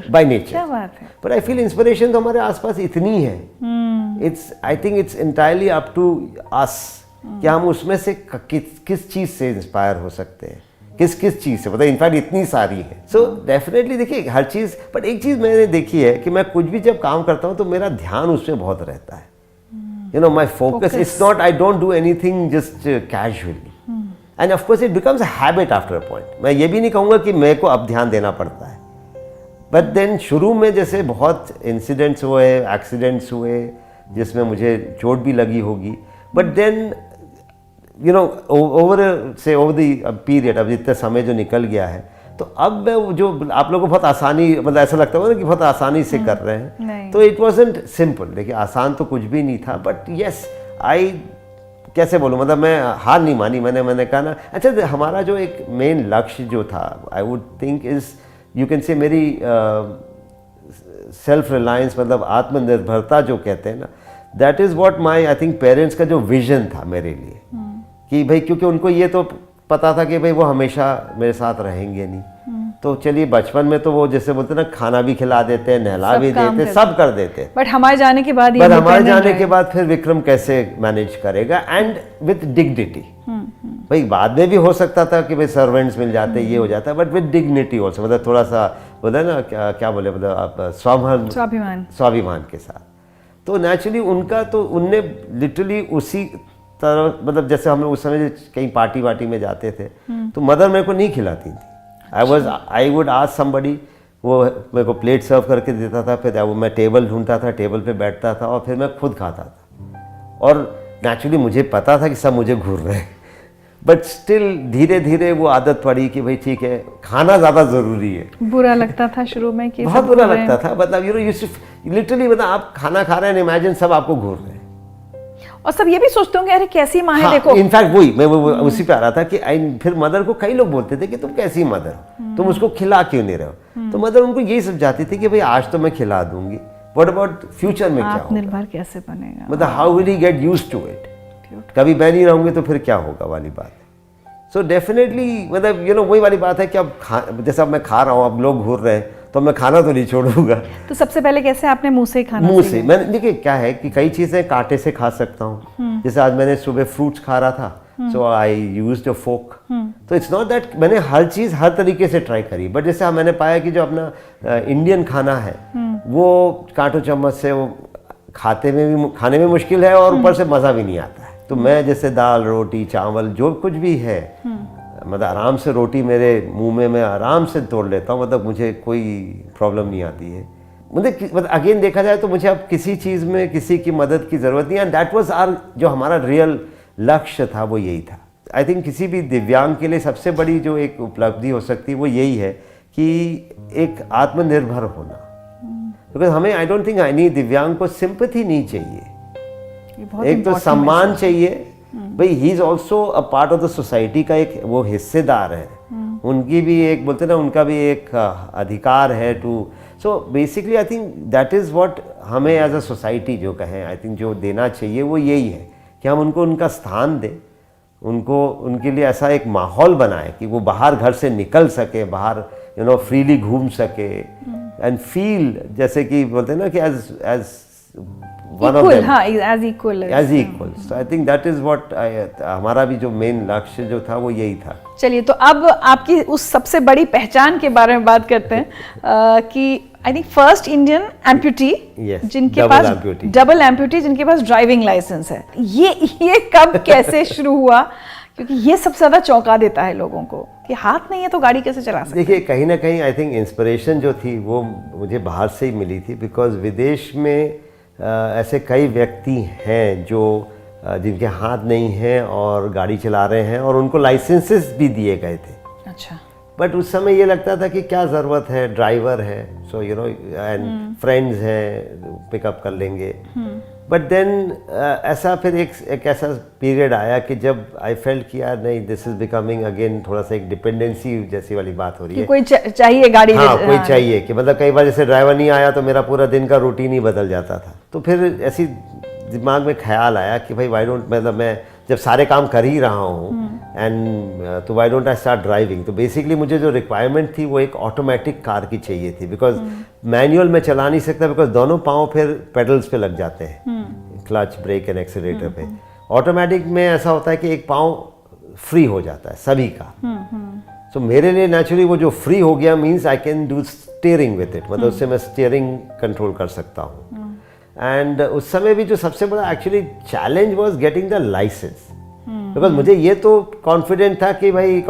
क्या बात है। But I feel inspiration तो हमारे आसपास इतनी है, I think it's entirely up to us कि हम उसमें से किस चीज़ से इंस्पायर हो सकते हैं, किस चीज़ से, मतलब इनफैक्ट इतनी सारी है। सो डेफिनेटली देखिए हर चीज़, बट एक चीज़ मैंने देखी है कि मैं कुछ भी जब काम करता हूँ तो मेरा ध्यान उसमें बहुत रहता है, you no, my focus it's not, I don't do anything just casually, and of course it becomes a habit after a point. मैं ये भी नहीं कहूँगा कि मेरे को अब ध्यान देना पड़ता है, बट देन शुरू में जैसे बहुत इंसिडेंट्स हुए, एक्सीडेंट्स हुए जिसमें मुझे चोट भी लगी होगी, but then you know over the period, अब जितना समय जो निकल गया है, तो अब मैं वो जो आप लोगों को बहुत आसानी, मतलब ऐसा लगता है ना कि बहुत आसानी से कर रहे हैं, तो इट वॉजंट सिंपल। देखिए आसान तो कुछ भी नहीं था, बट यस आई कैसे बोलूँ, मतलब मैं हार नहीं मानी। मैंने कहा ना, अच्छा हमारा जो एक मेन लक्ष्य जो था, I would think is you can say मेरी सेल्फ रिलायंस, मतलब आत्मनिर्भरता जो कहते हैं ना, that is what my I think parents का जो विजन था मेरे लिए, कि भाई क्योंकि उनको ये तो पता था कि भाई वो हमेशा मेरे साथ रहेंगे नहीं, तो चलिए बचपन में तो वो जैसे बोलते ना, खाना भी खिला देते, नहला भी देते, सब कर देते। बट हमारे जाने के बाद, पर हमारे जाने के बाद फिर विक्रम कैसे मैनेज करेगा, एंड विद डिग्निटी। भाई बाद में भी हो सकता था कि भाई सर्वेंट्स मिल जाते, ये हो जाता, बट विद डिग्निटी ऑल्सो, मतलब थोड़ा सा बोलते हैं ना, क्या बोले, मतलब आप स्वाभिमान के साथ। तो नेचुरली उनका तो उनने लिटरली उसी तरह, मतलब जैसे हम लोग उस समय कहीं पार्टी वार्टी में जाते थे, तो मदर मेरे को नहीं खिलाती थी। आई वुड आस्क समबडी, वो मेरे को प्लेट सर्व करके देता था, फिर वो मैं टेबल ढूंढता था, टेबल पे बैठता था और फिर मैं खुद खाता था। और नेचुरली मुझे पता था कि सब मुझे घूर रहे हैं, बट स्टिल धीरे धीरे वो आदत पड़ी कि भाई ठीक है, खाना ज़्यादा ज़रूरी है। बुरा लगता था शुरू में कि बहुत बुरा लगता था, मतलब यू नो लिटरली, मतलब आप खाना खा रहे हैं, इमेजिन सब आपको घूर रहे हैं, और सब ये भी सोचते होंगे अरे कैसी माँ है, देखो। इनफैक्ट वही मैं उसी पे आ रहा था कि फिर मदर को कई लोग बोलते थे कि तुम कैसी मदर हो, तुम उसको खिला क्यों नहीं रहे हो। तो मदर उनको यही समझाती थी कि भाई आज तो मैं खिला दूंगी, व्हाट अबाउट फ्यूचर में क्या होगा, निर्भर कैसे बनेगा, मतलब how will he get used to it, कभी मैं नहीं रहूंगी तो फिर क्या होगा वाली बात। सो डेफिनेटली, मतलब यू नो वही वाली बात है कि अब जैसे अब मैं खा रहा हूँ, अब लोग घूर रहे हैं, तो मैं खाना तो नहीं छोड़ूंगा। तो सबसे पहले कैसे आपने मुंह से खाना? मुंह से। मैंने देखिए क्या है कि कई चीज़ें कांटे से खा सकता हूँ, जैसे आज मैंने सुबह फ्रूट्स खा रहा था, सो आई यूज्ड अ फोक। तो इट्स नॉट दैट मैंने हर चीज़ हर तरीके से ट्राई करी, बट जैसे मैंने पाया कि जो अपना इंडियन खाना है वो कांटो चम्मच से वो खाने में मुश्किल है, और ऊपर से मज़ा भी नहीं आता है। तो मैं जैसे दाल रोटी चावल जो कुछ भी है, मतलब आराम से रोटी मेरे मुंह में मैं आराम से तोड़ लेता हूँ, मतलब मुझे कोई प्रॉब्लम नहीं आती है। मतलब अगेन देखा जाए तो मुझे अब किसी चीज़ में किसी की मदद की ज़रूरत नहीं है, एंड दैट वाज आवर जो हमारा रियल लक्ष्य था वो यही था। आई थिंक किसी भी दिव्यांग के लिए सबसे बड़ी जो एक उपलब्धि हो सकती है वो यही है कि एक आत्मनिर्भर होना, बिकॉज हमें आई डोंट थिंक एनी दिव्यांग को सिंपैथी नहीं चाहिए, एक तो सम्मान चाहिए। भाई he is also a part of the society का एक वो हिस्सेदार है, उनकी भी एक बोलते ना उनका भी एक अधिकार है too. So basically I think that is what हमें एज अ सोसाइटी जो कहें, आई थिंक जो देना चाहिए वो यही है कि हम उनको उनका स्थान दें, उनको उनके लिए ऐसा एक माहौल बनाए कि वो बाहर घर से निकल सके, बाहर यू नो फ्रीली घूम सके एंड फील जैसे कि बोलते हैं ना कि as one of them, as equal. So I think that is what हमारा भी जो मेन लक्ष्य जो था वो यही था। चलिए, तो अब आपकी उस सबसे बड़ी पहचान के बारे में बात करते हैं कि I think first Indian amputee जिनके पास डबल एम्प्यूटी जिनके पास ड्राइविंग लाइसेंस है। ये कब कैसे शुरू हुआ? क्योंकि ये सबसे ज्यादा चौंका देता है लोगों को कि हाथ नहीं है तो गाड़ी कैसे चला सकते। देखिए कहीं ना कहीं आई थिंक इंस्पिरेशन जो थी वो मुझे बाहर से ही मिली थी, बिकॉज विदेश में ऐसे कई व्यक्ति हैं जो जिनके हाथ नहीं हैं और गाड़ी चला रहे हैं और उनको लाइसेंसेस भी दिए गए थे। अच्छा। बट उस समय ये लगता था कि क्या ज़रूरत है, ड्राइवर है, so you know and friends हैं, पिकअप कर लेंगे। बट देन ऐसा फिर एक ऐसा पीरियड आया कि जब आई फेल्ट कि यार नहीं, दिस इज बिकमिंग अगेन थोड़ा सा एक डिपेंडेंसी जैसी वाली बात हो रही है, कोई चाहिए गाड़ी। हाँ, कोई चाहिए कि मतलब कई बार जैसे ड्राइवर नहीं आया तो मेरा पूरा दिन का रूटीन ही बदल जाता था। तो फिर ऐसी दिमाग में ख्याल आया कि भाई वाई डोंट, मतलब मैं जब सारे काम कर ही रहा हूँ एंड तो why don't I start driving. तो बेसिकली मुझे जो रिक्वायरमेंट थी वो एक ऑटोमेटिक कार की चाहिए थी, बिकॉज मैनुअल में चला नहीं सकता, बिकॉज दोनों पाँव फिर पेडल्स पे लग जाते हैं, क्लच ब्रेक एंड एक्सीलरेटर पे। ऑटोमेटिक में ऐसा होता है कि एक पाँव फ्री हो जाता है सभी का। सो मेरे लिए नेचुरली वो जो फ्री हो गया means I can do steering with it, मतलब उससे मैं स्टीयरिंग कंट्रोल कर सकता हूँ। एंड उस समय भी जो सबसे बड़ा actually challenge was getting the licence, because मुझे ये तो कॉन्फिडेंस था कि भाई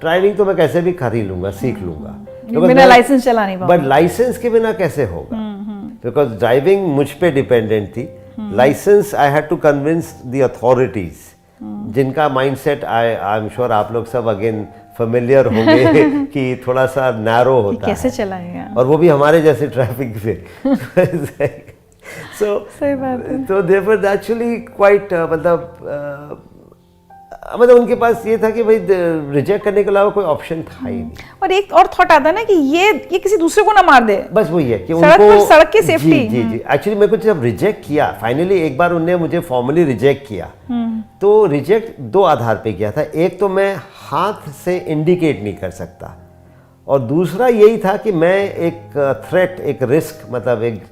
ड्राइविंग तो मैं कैसे भी कर ही लूंगा, सीख लूंगा, बिना लाइसेंस चला नहीं पाऊंगा। बट लाइसेंस के बिना कैसे होगा, बिकॉज ड्राइविंग मुझ पे डिपेंडेंट थी। Licence I had to convince the authorities, जिनका माइंडसेट आई एम श्योर आप लोग सब अगेन फेमिलियर होंगे कि थोड़ा सा नैरो होता है कैसे चलाएंगे, और वो भी हमारे जैसे ट्रैफिक पे सो सही बात है। तो दे वर एक्चुअली क्वाइट मतलब उनके पास ये था कि भाई रिजेक्ट करने के अलावा कोई ऑप्शन था ही नहीं। और एक और थॉट आता ना कि ये किसी दूसरे को ना मार दे, बस वही है कि सड़क उनको पर सड़क की सेफ्टी। जी जी एक्चुअली मेरे को जब रिजेक्ट किया फाइनली, एक बार उनने मुझे फॉर्मली रिजेक्ट किया, तो रिजेक्ट दो आधार पे किया था। एक तो मैं हाथ से इंडिकेट नहीं कर सकता, और दूसरा यही था कि मैं एक थ्रेट, एक रिस्क, मतलब एक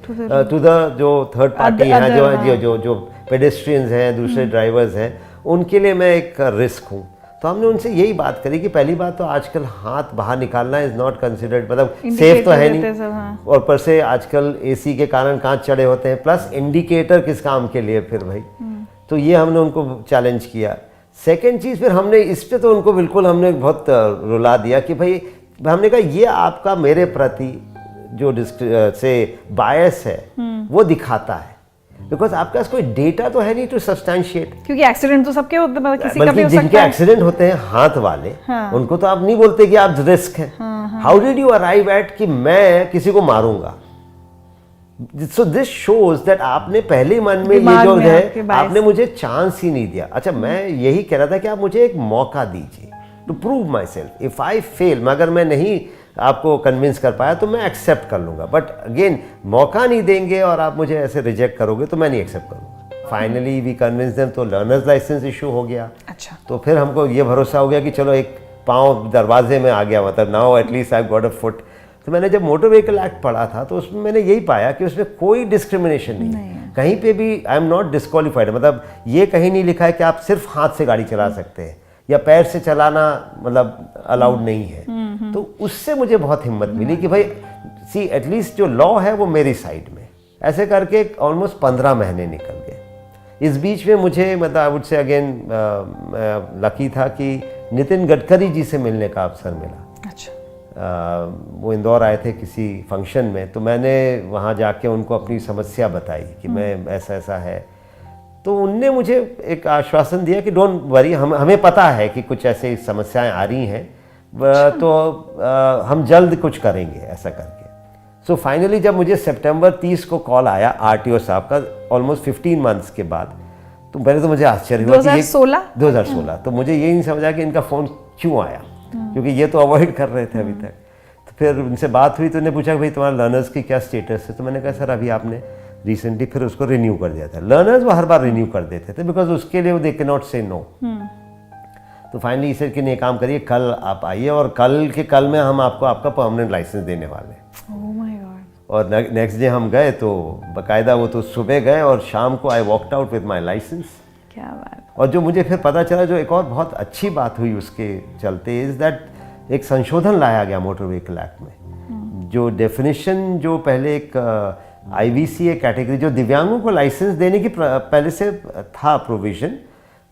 टू द जो थर्ड पार्टी हैं, जो पेडेस्ट्रियंस हैं, दूसरे ड्राइवर्स हैं, उनके लिए मैं एक रिस्क हूँ। तो हमने उनसे यही बात करी कि पहली बात तो आजकल हाथ बाहर निकालना इज़ नॉट कंसिडर्ड, मतलब सेफ तो है नहीं, हाँ। और पर से आजकल एसी के कारण कांच चढ़े होते हैं, प्लस इंडिकेटर किस काम के लिए फिर भाई। तो ये हमने उनको चैलेंज किया। सेकेंड चीज़ फिर हमने इस पे तो उनको बिल्कुल हमने बहुत रुला दिया कि भाई, हमने कहा ये आपका मेरे प्रति जो से बायस है वो दिखाता है, बिकॉज आपके पास कोई डेटा तो है नहीं टू सब्सटैंशिएट। क्योंकि एक्सीडेंट तो सबके होते हैं, मतलब किसी का भी बल्कि हो जिनके सकता है। एक्सीडेंट होते हैं हाथ वाले, हाँ। उनको तो आप नहीं बोलते कि आप रिस्क है। How did you arrive at कि मैं किसी को मारूंगा? सो दिस शोज दैट आपने पहले मन में ये जो है, आपने मुझे चांस ही नहीं दिया। अच्छा, मैं यही कह रहा था कि आप मुझे एक मौका दीजिए to prove myself. If I fail, अगर मैं नहीं आपको कन्विंस कर पाया तो मैं एक्सेप्ट कर लूंगा, बट अगेन मौका नहीं देंगे और आप मुझे ऐसे रिजेक्ट करोगे तो मैं नहीं एक्सेप्ट करूंगा। फाइनली वी कन्विंस देम, तो लर्नर्स लाइसेंस इशू हो गया। अच्छा, तो फिर हमको ये भरोसा हो गया कि चलो एक पाँव दरवाजे में आ गया, मतलब now at least I got a foot. तो मैंने जब मोटर व्हीकल एक्ट पढ़ा था तो उसमें मैंने यही पाया कि उसमें कोई डिस्क्रिमिनेशन नहीं है, कहीं पे भी आई एम नॉट डिस्क्वालीफाइड। मतलब ये कहीं नहीं लिखा है कि आप सिर्फ हाथ से गाड़ी चला सकते हैं या पैर से चलाना मतलब अलाउड नहीं है। तो उससे मुझे बहुत हिम्मत मिली कि भाई सी एटलीस्ट जो लॉ है वो मेरी साइड में। ऐसे करके ऑलमोस्ट 15 महीने निकल गए। इस बीच में मुझे मतलब आई वुड से अगेन लकी था कि नितिन गडकरी जी से मिलने का अवसर मिला। अच्छा, वो इंदौर आए थे किसी फंक्शन में, तो मैंने वहाँ जाके उनको अपनी समस्या बताई कि मैं ऐसा ऐसा है। तो उनने मुझे एक आश्वासन दिया कि डोंट वरी, हमें पता है कि कुछ ऐसे समस्याएं आ रही हैं, तो हम जल्द कुछ करेंगे ऐसा करके। सो फाइनली जब मुझे सितंबर 30 को कॉल आया आरटीओ साहब का, ऑलमोस्ट 15 मंथ्स के बाद, तो पहले तो मुझे आश्चर्य हुआ कि 2016, तो मुझे ये नहीं समझा कि इनका फ़ोन क्यों आया, क्योंकि ये तो अवॉइड कर रहे थे अभी तक। तो फिर उनसे बात हुई तो उन्होंने पूछा भाई तुम्हारा लर्नर्स की क्या स्टेटस है। तो मैंने कहा सर अभी आपने रिसेंटली फिर उसको रिन्यू कर दिया था। लर्नर्स वो हर बार रिन्यू कर देते थे बिकॉज उसके लिए वो दे कैन नॉट से नो। तो फाइनली सर कि नहीं, काम करिए, कल आप आइए और कल में हम आपको आपका परमानेंट लाइसेंस देने वाले हैं। Oh my God. और नेक्स्ट डे हम गए तो बाकायदा वो तो सुबह गए और शाम को I walked out with my licence. क्या बात। और जो मुझे फिर पता चला, जो एक और बहुत अच्छी बात हुई उसके चलते, इज़ दैट एक संशोधन लाया गया मोटर व्हीकल एक्ट में। जो डेफिनेशन जो पहले एक IVCA कैटेगरी, जो दिव्यांगों को लाइसेंस देने की पहले से था प्रोविज़न,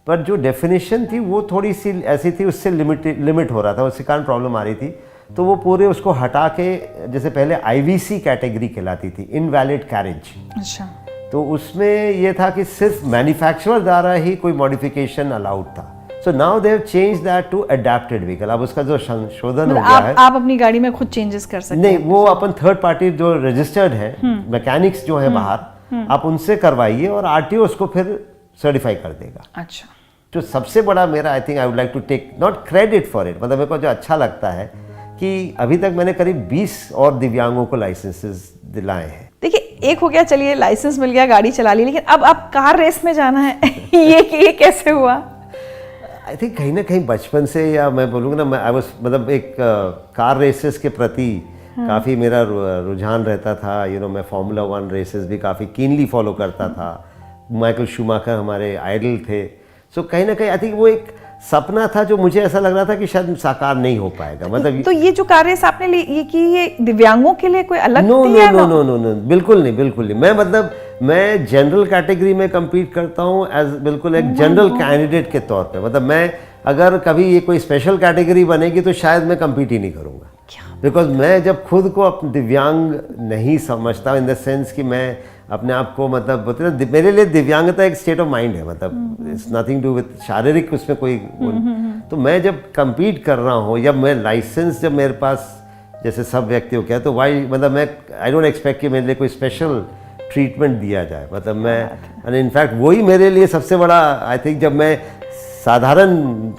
पर जो डेफिनेशन थी वो थोड़ी सी ऐसी थी, उससे लिमिट हो रहा था, उसके कारण प्रॉब्लम आ रही थी। तो वो पूरे उसको हटा के, जैसे पहले IVC कैटेगरी कहलाती थी, इनवैलिड कैरेज। अच्छा, तो उसमें ये था कि सिर्फ मैन्युफैक्चरर द्वारा ही कोई मॉडिफिकेशन अलाउड था। So now they have change that to adapted vehicle. अब उसका जो संशोधन हो गया है, आप अपनी गाड़ी में खुद चेंजेस कर सकते नहीं, वो अपन थर्ड पार्टी जो रजिस्टर्ड है, मैकेनिक्स जो है बाहर, आप उनसे करवाइए और RTO उसको फिर सर्टिफाई कर देगा। अच्छा, जो सबसे बड़ा मेरा, I think I would like to take not credit for it, मतलब मेरे को जो अच्छा लगता है कि अभी तक मैंने करीब 20 और दिव्यांगों को लाइसेंसेस दिलाए हैं। देखिए, एक हो गया, चलिए लाइसेंस मिल गया, गाड़ी चला ली, लेकिन अब आप कार रेस में जाना है ये कैसे हुआ? आई थिंक कहीं ना कहीं बचपन से, या मैं बोलूँगा ना, मैं आई वाज मतलब एक कार रेसेस के प्रति काफ़ी मेरा रुझान रहता था। मैं फार्मूला 1 रेसेस भी काफ़ी कीनली फॉलो करता था। माइकल शूमाकर हमारे आइडल थे। सो कहीं ना कहीं आई थिंक वो एक सपना था जो मुझे ऐसा लग रहा था कि शायद साकार नहीं हो पाएगा। मतलब तो ये जो कार रेस आपने ये की, ये दिव्यांगों के लिए कोई अलग नो, बिल्कुल नहीं। मैं जनरल कैटेगरी में compete करता हूँ एज बिल्कुल एक जनरल कैंडिडेट के तौर पे। मतलब मैं अगर कभी ये कोई स्पेशल कैटेगरी बनेगी तो शायद मैं compete ही नहीं करूँगा, बिकॉज मैं जब खुद को अपने दिव्यांग नहीं समझता, इन द सेंस कि मैं अपने आप को, मतलब बोलते ना, मेरे लिए दिव्यांगता एक स्टेट ऑफ माइंड है, मतलब इट्स नथिंग टू विथ शारीरिक, उसमें कोई तो मैं जब compete कर रहा हूँ या मैं लाइसेंस जब मेरे पास जैसे सब व्यक्तियों के तो वाई मतलब मैं आई डोंट एक्सपेक्ट कि मेरे लिए कोई स्पेशल ट्रीटमेंट दिया जाए, मतलब मैं इनफैक्ट वही मेरे लिए सबसे बड़ा आई थिंक जब मैं साधारण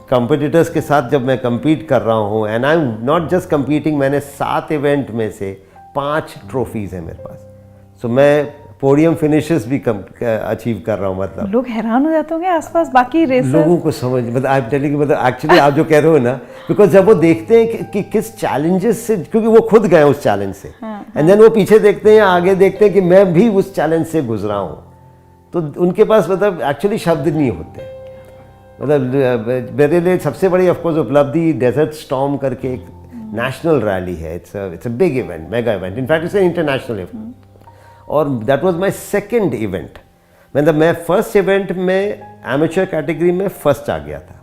कंपटीटर्स के साथ जब मैं compete कर रहा हूँ and I am not just competing, मैंने 7 इवेंट में से 5 ट्रॉफीज़ हैं मेरे पास, सो मैं पोडियम फिनिशेस भी अचीव कर रहा हूँ। मतलब लोग हैरान हो जाते होंगे आसपास बाकी रेसर, लोगों को समझ मतलब आई एम टेलिंग मतलब एक्चुअली आप जो कह रहे हो ना, बिकॉज जब वो देखते हैं कि किस चैलेंजेस से, क्योंकि वो खुद गए उस चैलेंज से एंड देन वो पीछे देखते हैं आगे देखते हैं कि मैं भी उस चैलेंज से गुजरा हूँ, तो उनके पास मतलब एक्चुअली शब्द नहीं होते। मतलब मेरे लिए सबसे बड़ी ऑफकोर्स उपलब्धि डेजर्ट स्टॉर्म करके एक नेशनल रैली है, it's a big event, mega event, in fact it's an international event, और that was my second event. मतलब मैं फर्स्ट इवेंट में एमेच्योर कैटेगरी में फर्स्ट आ गया था,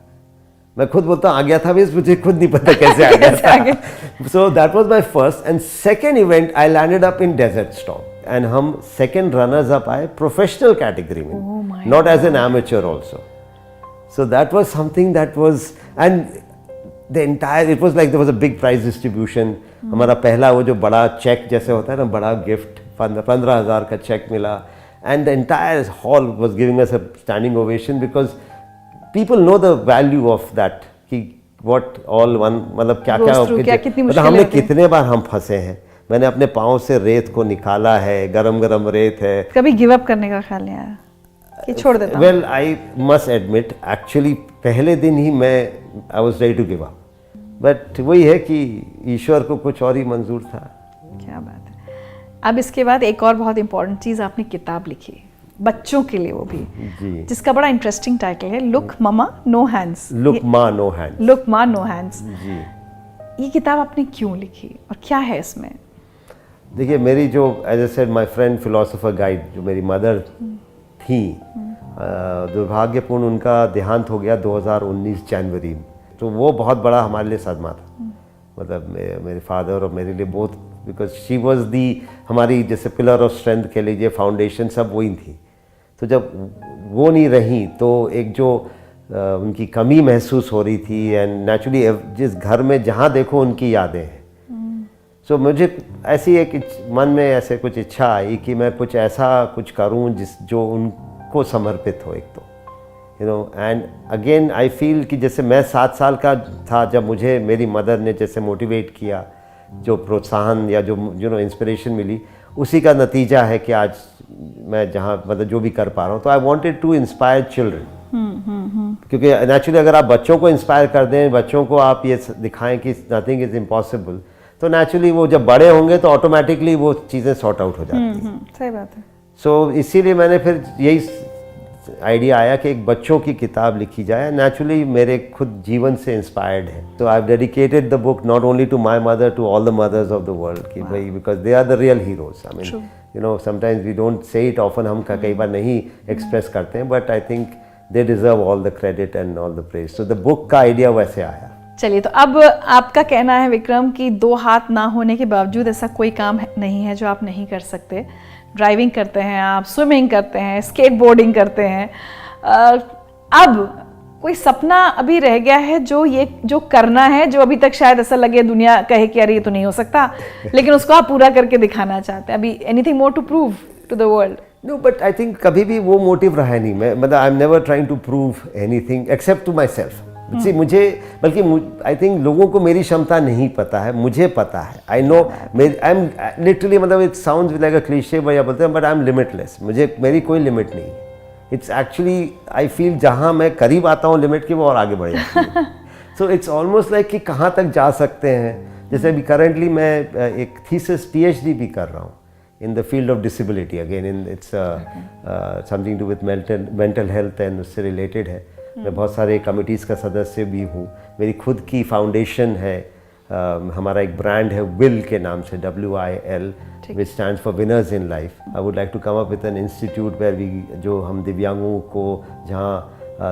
मैं खुद बोलता हूँ आ गया था, मुझे खुद नहीं पता कैसे आ गया था। So that was my first and second event I landed up in Desert Storm and हम सेकंड रनर्स अप आए प्रोफेशनल कैटेगरी में, not as an amateur also. So that was something that was, and the entire, it was like there was a big prize distribution. हमारा पहला वो जो बड़ा check जैसे होता है ना, बड़ा गिफ्ट 15,000 का चेक मिला, and the entire hall was giving us a standing ovation because people know the value of that, कि what all one मतलब क्या मतलब हमने कितने बार हम फंसे हैं, मैंने अपने पाँव से रेत को निकाला है, गरम गरम रेत है, कभी गिव अप करने का ख्याल नहीं आया कि छोड़ देता हूं? Well I must admit actually पहले दिन ही मैं I was ready to give up, but वही है कि ईश्वर को कुछ और ही मंजूर था। क्या बात है। अब इसके बाद एक और बहुत इंपॉर्टेंट चीज़, आपने किताब लिखी बच्चों के लिए, वो भी जी, जिसका बड़ा इंटरेस्टिंग टाइटल है look mama no hands, look ma no hands, look ma no hands. जी, ये किताब आपने क्यों लिखी और क्या है इसमें? देखिए मेरी जो as I said my friend philosopher guide जो मेरी मदर थी, दुर्भाग्यपूर्ण उनका देहांत हो गया 2019 जनवरी में, तो वो बहुत बड़ा हमारे लिए सदमा था, मतलब मेरे फादर और मेरे लिए बहुत, बिकॉज शी वॉज दी हमारी जैसे पिलर ऑफ स्ट्रेंथ के लिए फाउंडेशन सब वही थी। तो जब वो नहीं रही तो एक जो उनकी कमी महसूस हो रही थी, एंड नेचुरली जिस घर में जहाँ देखो उनकी यादें हैं। सो मुझे ऐसी एक मन में ऐसे कुछ इच्छा आई कि मैं कुछ ऐसा कुछ करूं जो उनको समर्पित हो एक तो, you know, and again I feel कि जैसे मैं 7 साल का था जब मुझे मेरी मदर ने जैसे मोटिवेट किया, जो प्रोत्साहन या जो यू नो इंस्पिरेशन मिली, उसी का नतीजा है कि आज मैं जहाँ मतलब जो भी कर पा रहा हूँ। तो I wanted to inspire children, क्योंकि नेचुरली अगर आप बच्चों को इंस्पायर कर दें, बच्चों को आप ये दिखाएं कि नथिंग इज़ इम्पॉसिबल, तो नेचुरली वो जब बड़े होंगे तो ऑटोमेटिकली वो चीज़ें सॉर्ट आउट हो जाती हैं। सही बात है। सो इसीलिए मैंने फिर यही आइडिया आया कि एक बच्चों की किताब लिखी जाए, नेचुरली मेरे खुद जीवन से इंस्पायर्ड है। तो I have dedicated the book not only to my mother, to all the mothers of the world, कि भाई because they are the real heroes. I mean you know sometimes we don't say it often, हम कई बार नहीं express करते हैं, but I think they deserve all the credit and all the praise. So the book का idea वैसे आया। चलिए, तो अब आपका कहना है विक्रम कि 2 हाथ ना होने के बावजूद ऐसा कोई काम नहीं है जो आप नहीं कर सकते। ड्राइविंग करते हैं आप, स्विमिंग करते हैं, स्केटबोर्डिंग करते हैं। अब कोई सपना अभी रह गया है जो करना है, जो अभी तक शायद ऐसा लगे दुनिया कहे कि अरे ये तो नहीं हो सकता, लेकिन उसको आप पूरा करके दिखाना चाहते हैं? अभी anything more to prove to the world? No, but I think कभी भी वो मोटिव रहा नहीं। मैं मतलब I am never trying to prove anything except to myself. मुझे बल्कि आई थिंक लोगों को मेरी क्षमता नहीं पता है, मुझे पता है। I know I am literally, मतलब it sounds like a cliche भैया बोलते हैं, बट आई एम लिमिटलेस। मुझे मेरी कोई लिमिट नहीं है। इट्स एक्चुअली आई फील जहाँ मैं करीब आता हूँ लिमिट की, वो और आगे बढ़ जाती है। सो इट्स ऑलमोस्ट लाइक कि कहाँ तक जा सकते हैं। जैसे अभी करेंटली मैं एक थीसिस PhD भी कर रहा हूँ in the field of disability, again it's something to do with mental health and उससे related है। मैं बहुत सारे कमिटीज़ का सदस्य भी हूँ। मेरी खुद की फाउंडेशन है, हमारा एक ब्रांड है विल के नाम से, WIL, which stands for Winners in Life. I would like to come up with an institute where जो हम दिव्यांगों को जहाँ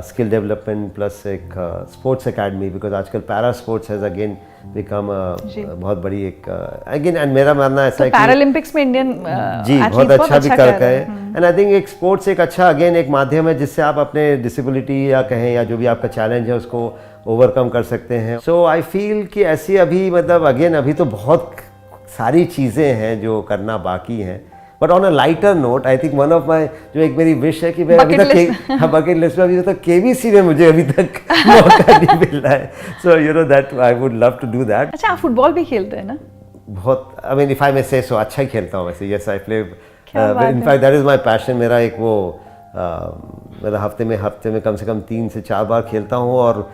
स्किल डेवलपमेंट प्लस एक स्पोर्ट्स एकेडमी, बिकॉज आजकल para sports has again become बहुत बड़ी एक अगेन, एंड मेरा मानना ऐसा है कि पैरालंपिक्स में इंडियन जी बहुत अच्छा भी कर रहे हैं। एंड आई थिंक एक स्पोर्ट्स एक अच्छा अगेन एक माध्यम है जिससे आप अपने डिसेबिलिटी या कहें या जो भी आपका चैलेंज है उसको ओवरकम कर सकते हैं। सो आई फील कि ऐसी अभी मतलब अगेन अभी तो बहुत सारी चीज़ें हैं जो करना बाकी हैं, but on a lighter note I think one of my जो एक मेरी विश है कि मैं अभी तक बकेट लिस्ट में अभी तक केबीसी में मुझे अभी तक मौका नहीं मिल रहा है। So you know that I would love to do that. अच्छा, आप फुटबॉल भी खेलते हैं ना? बहुत, आई मीन इफ आई मे से सो, अच्छा ही खेलता हूँ वैसे। Yes I play, in fact that is my passion. मेरा एक वो मेरा हफ्ते में कम से कम 3 से 4 बार खेलता हूँ, और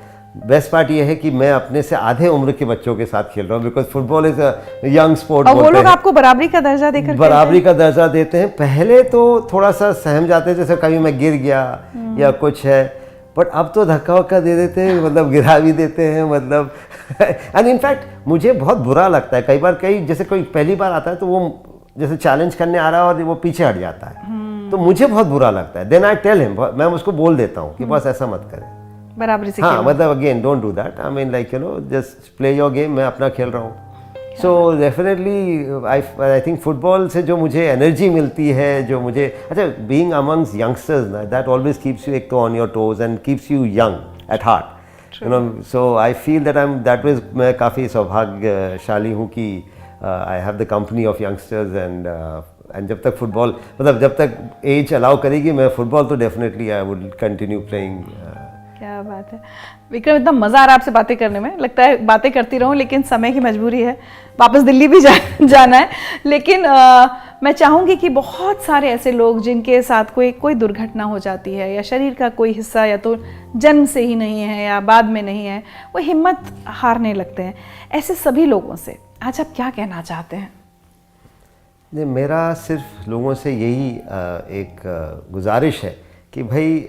बेस्ट पार्ट ये है कि मैं अपने से आधे उम्र के बच्चों के साथ खेल रहा हूँ, because football is a young sport. और वो लोग आपको बराबरी का दर्जा देकर बराबरी का दर्जा देते हैं। पहले तो थोड़ा सा सहम जाते हैं, जैसे कभी मैं गिर गया या कुछ है, बट अब तो धक्का वक्का दे देते हैं, मतलब गिरा भी देते हैं, मतलब एंड इनफैक्ट मुझे बहुत बुरा लगता है कई बार, जैसे कोई पहली बार आता है तो वो जैसे चैलेंज करने आ रहा है और वो पीछे हट जाता है, तो मुझे बहुत बुरा लगता है। देन आई टेल हिम, मैं उसको बोल देता हूँ कि बस ऐसा मत करें, बराबरी से हाँ, मतलब again don't do that, I mean like you know just play your game, मैं अपना खेल रहा हूँ। So definitely I think football से जो मुझे एनर्जी मिलती है, जो मुझे अच्छा बीइंग अमंग्स यंगस्टर्स ना, दैट ऑलवेज कीप्स यू एक तो on your toes and keeps you young at heart, you know. So I feel that that means मैं काफ़ी सौभाग्यशाली हूँ कि I have the company of youngsters, and जब तक फुटबॉल मतलब जब तक एज अलाउ करेगी मैं फुटबॉल तो definitely I would continue playing. क्या बात है विक्रम, इतना मज़ा आ रहा है आपसे बातें करने में। लगता है बातें करती रहूं, लेकिन समय की मजबूरी है, वापस दिल्ली भी जाना है। लेकिन मैं चाहूँगी कि बहुत सारे ऐसे लोग जिनके साथ कोई दुर्घटना हो जाती है, या शरीर का कोई हिस्सा या तो जन्म से ही नहीं है या बाद में नहीं है, वो हिम्मत हारने लगते हैं, ऐसे सभी लोगों से आज आप क्या कहना चाहते हैं? नहीं, मेरा सिर्फ लोगों से यही एक गुजारिश है कि भाई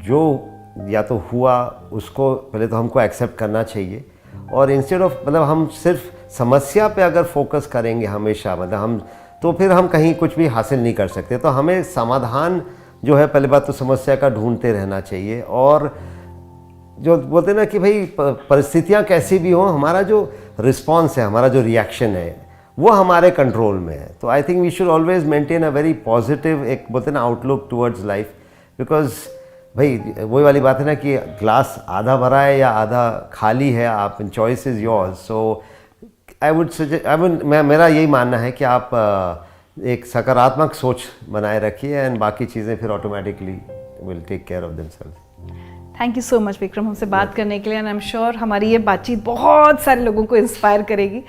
जो या तो हुआ उसको पहले तो हमको एक्सेप्ट करना चाहिए, और इंस्टेड ऑफ मतलब हम सिर्फ समस्या पे अगर फोकस करेंगे हमेशा, मतलब हम तो फिर हम कहीं कुछ भी हासिल नहीं कर सकते। तो हमें समाधान जो है पहले बात तो समस्या का ढूंढते रहना चाहिए, और जो बोलते हैं ना कि भाई परिस्थितियाँ कैसी भी हों, हमारा जो रिस्पॉन्स है, हमारा जो रिएक्शन है वो हमारे कंट्रोल में है। तो I think we should always maintain a very positive एक बोलते हैं ना आउटलुक टुवर्ड्स लाइफ, बिकॉज भाई वही वाली बात है ना कि ग्लास आधा भरा है या आधा खाली है, आप choice is yours. So I would suggest, मेरा यही मानना है कि आप एक सकारात्मक सोच बनाए रखिए, एंड बाकी चीज़ें फिर automatically will take care of themselves. Thank you so much Vikram हमसे बात करने के लिए, एंड आई एम श्योर हमारी ये बातचीत बहुत सारे लोगों को इंस्पायर करेगी।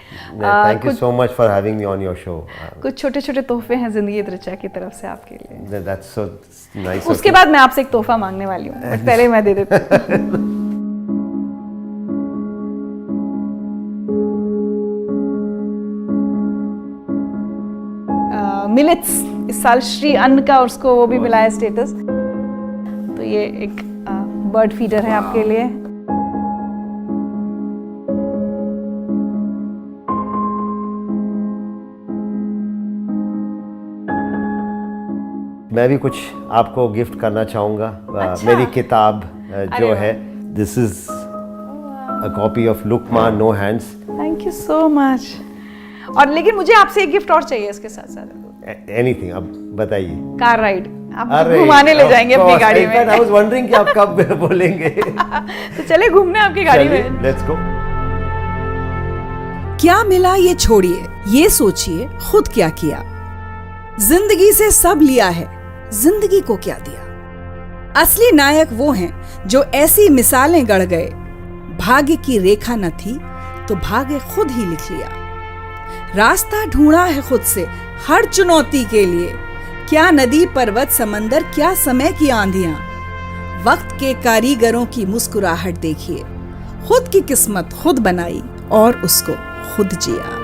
Thank you so much for having me on your show. कुछ छोटे छोटे तोहफे हैं जिंदगी त्रिचा की तरफ से आपके लिए। That's so nice. उसके बाद मैं आपसे एक तोहफा मांगने वाली हूँ, पहले मैं दे देती हूँ। मिलेट्स इस साल श्री अन्न का उसको वो भी मिला है स्टेटस, तो ये एक बर्ड फीडर है आपके लिए। मैं भी कुछ आपको गिफ्ट करना चाहूँगा। अच्छा। मेरी किताब जो है, this is a copy of look ma no hands. Thank you so much. और लेकिन मुझे आपसे एक गिफ्ट और चाहिए इसके साथ साथ। एनीथिंग, अब बताइए। कार राइड, आप घुमाने ले जाएंगे अपनी गाड़ी में। आई वाज वंडरिंग कि आप कब बोलेंगे। तो चले घूमने आपकी गाड़ी में। Let's go. क्या मिला ये छोड़िए, ये सोचिए खुद क्या किया। जिंदगी से सब लिया है, जिंदगी को क्या दिया। असली नायक वो हैं जो ऐसी मिसालें गढ़ गए, भाग्य की रेखा न थी तो भाग्य खुद ही लिख लिया। रास्ता ढूंढा है खुद से हर चुनौती के लिए, क्या नदी पर्वत समंदर, क्या समय की आंधियां। वक्त के कारीगरों की मुस्कुराहट देखिए, खुद की किस्मत खुद बनाई और उसको खुद जिया।